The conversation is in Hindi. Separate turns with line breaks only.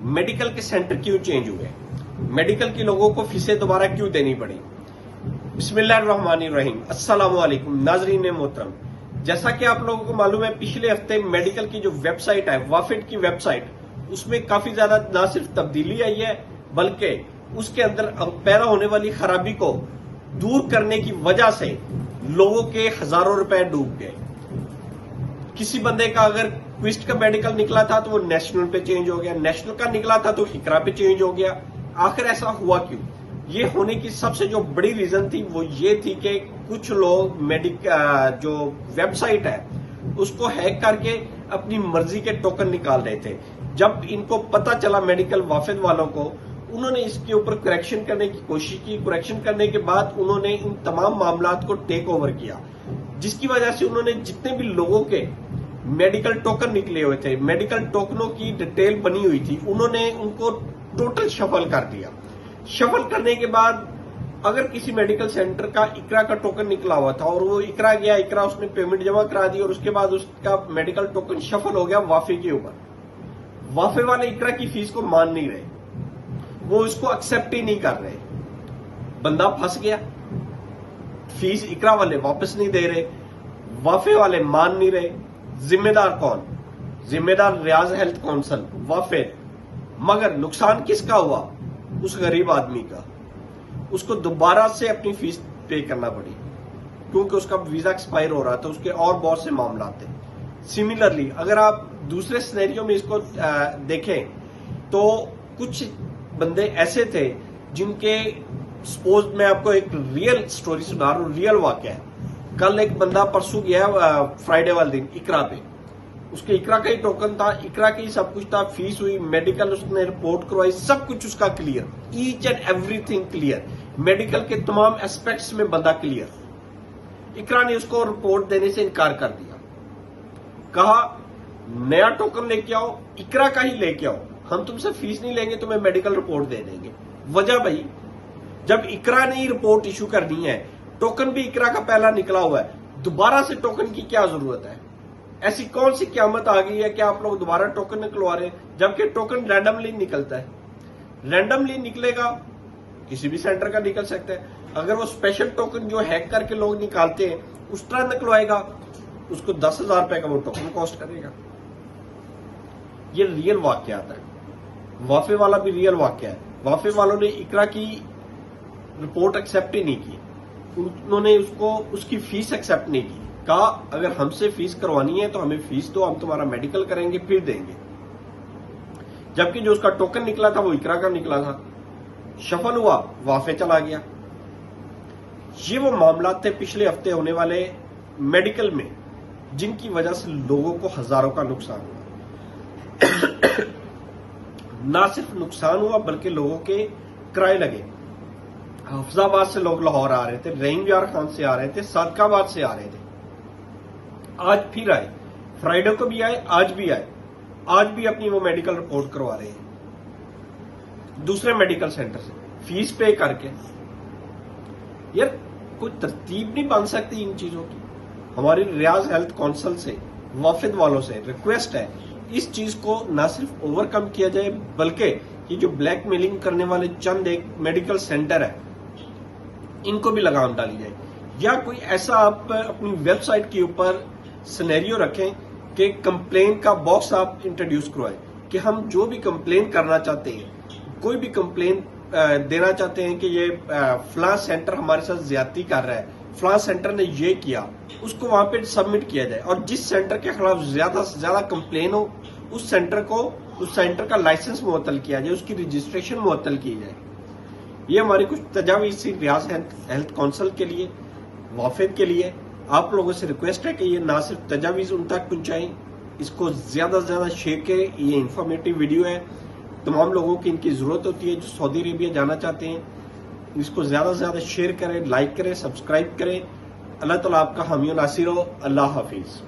मेडिकल के सेंटर क्यों चेंज हुए, मेडिकल के लोगों को फीसें दोबारा क्यों देनी पड़ी। बिस्मिल्लाहिर्रहमानिर्रहीम, अस्सलामु अलैकुम नाजरीन मोहतरम। जैसा कि आप लोगों को मालूम है, पिछले हफ्ते मेडिकल की जो वेबसाइट है, वाफिड की वेबसाइट, उसमें काफी ज्यादा न सिर्फ तब्दीली आई है बल्कि उसके अंदर पैदा होने वाली खराबी को दूर करने की वजह से लोगों के हजारों रुपए डूब गए। किसी बंदे का अगर क्विस्ट का मेडिकल निकला था तो वो नेशनल पे चेंज हो गया, नेशनल का निकला था तो इकरा पे चेंज हो गया। आखिर ऐसा हुआ क्यों? ये होने की सबसे जो बड़ी रीजन थी वो ये थी कि कुछ लोग जो वेबसाइट है उसको हैक करके अपनी मर्जी के टोकन निकाल रहे थे। जब इनको पता चला मेडिकल वाफिद वालों को, उन्होंने इसके ऊपर करेक्शन करने की कोशिश की। करेक्शन करने के बाद उन्होंने इन तमाम मामलात को टेक ओवर किया, जिसकी वजह से उन्होंने जितने भी लोगों के मेडिकल टोकन निकले हुए थे, मेडिकल टोकनों की डिटेल बनी हुई थी, उन्होंने उनको टोटल शफल कर दिया। शफल करने के बाद अगर किसी मेडिकल सेंटर का इकरा का टोकन निकला हुआ था और वो इकरा गया, इकरा उसने पेमेंट जमा करा दी और उसके बाद उसका मेडिकल टोकन शफल हो गया वाफे के ऊपर। वाफे वाले इकरा की फीस को मान नहीं रहे, वो इसको एक्सेप्ट ही नहीं कर रहे। बंदा फंस गया, फीस इकरा वाले वापस नहीं दे रहे, वाफे वाले मान नहीं रहे। जिम्मेदार कौन? जिम्मेदार रियाज हेल्थ काउंसिल, वाफिद। मगर नुकसान किसका हुआ? उस गरीब आदमी का। उसको दोबारा से अपनी फीस पे करना पड़ी क्योंकि उसका वीजा एक्सपायर हो रहा था, उसके और बहुत से मामला थे। सिमिलरली अगर आप दूसरे सिनेरियो में इसको देखें तो कुछ बंदे ऐसे थे जिनके, सपोज मैं आपको एक रियल स्टोरी सुना रहा हूं, रियल वाकया है। कल एक बंदा परसों गया फ्राइडे वाले दिन इकरा पे, उसके इकरा का ही टोकन था, इकरा की सब कुछ था, फीस हुई, मेडिकल उसने रिपोर्ट करवाई, सब कुछ उसका clear, each and everything clear, medical के तमाम एस्पेक्ट्स में बंदा क्लियर। इकरा ने उसको रिपोर्ट देने से इनकार कर दिया, कहा नया टोकन लेके आओ, इकरा का ही लेके आओ, हम तुमसे फीस नहीं लेंगे, तुम्हें मेडिकल रिपोर्ट दे देंगे। वजह भाई, जब इकरा ने ही रिपोर्ट इशू करनी है, टोकन भी इकरा का पहला निकला हुआ है, दोबारा से टोकन की क्या जरूरत है? ऐसी कौन सी क़यामत आ गई है कि आप लोग दोबारा टोकन निकलवा रहे हैं, जबकि टोकन रैंडमली निकलता है। रैंडमली निकलेगा, किसी भी सेंटर का निकल सकता है। अगर वो स्पेशल टोकन जो हैक करके लोग निकालते हैं उस तरह निकलवाएगा, उसको 10,000 रुपए का वो टोकन कॉस्ट करेगा। ये रियल वाकया आता है। वाफे वाला भी रियल वाकया है। वाफे वालों ने इकरा की रिपोर्ट एक्सेप्ट ही नहीं की, उन्होंने उसकी फीस एक्सेप्ट नहीं की। कहा अगर हमसे फीस करवानी है तो हमें फीस दो, हम तुम्हारा मेडिकल करेंगे फिर देंगे। जबकि जो उसका टोकन निकला था वो इकरा का निकला था, शफल हुआ, वाफे चला गया। ये वो मामला थे पिछले हफ्ते होने वाले मेडिकल में, जिनकी वजह से लोगों को हजारों का नुकसान हुआ। ना सिर्फ नुकसान हुआ बल्कि लोगों के किराए लगे। हफ्जाबाद से लोग लाहौर आ रहे थे, रहीम यार खान से आ रहे थे, सादकाबाद से आ रहे थे, आज फिर आए, फ्राइडे को भी आए, आज भी आए, आज भी अपनी वो मेडिकल रिपोर्ट करवा रहे हैं दूसरे मेडिकल सेंटर से फीस पे करके। यार कोई तरतीब नहीं बन सकती इन चीजों की। हमारी रियाज हेल्थ काउंसिल से, वाफिद वालों से रिक्वेस्ट है, इस चीज को न सिर्फ ओवरकम किया जाए बल्कि ये जो ब्लैकमेलिंग करने वाले चंद एक मेडिकल सेंटर है इनको भी लगाम डाली जाए। या कोई ऐसा आप अपनी वेबसाइट के ऊपर सिनेरियो रखें कि कंप्लेन का बॉक्स आप इंट्रोड्यूस करवाएं कि हम जो भी कंप्लेन करना चाहते हैं, कोई भी कंप्लेन देना चाहते हैं कि ये फलां सेंटर हमारे साथ ज्यादती कर रहा है, फलां सेंटर ने ये किया, उसको वहां पे सबमिट किया जाए और जिस सेंटर के खिलाफ ज्यादा से ज्यादा कंप्लेन हो उस सेंटर का लाइसेंस मुअत्तल किया जाए, उसकी रजिस्ट्रेशन मुअत्तल की जाए। ये हमारी कुछ तजावीज़ थी रियाज हेल्थ काउंसिल के लिए, वाफिद के लिए। आप लोगों से रिक्वेस्ट है कि ये ना सिर्फ तजावीज़ उन तक पहुंचाएं, इसको ज्यादा से ज्यादा शेयर करें। ये इंफॉर्मेटिव वीडियो है, तमाम लोगों की इनकी जरूरत होती है जो सऊदी अरेबिया जाना चाहते हैं। इसको ज्यादा से ज्यादा शेयर करें, लाइक करें, सब्सक्राइब करें। अल्लाह ताला आपका हामी और नासिर हो। अल्लाह हाफिज।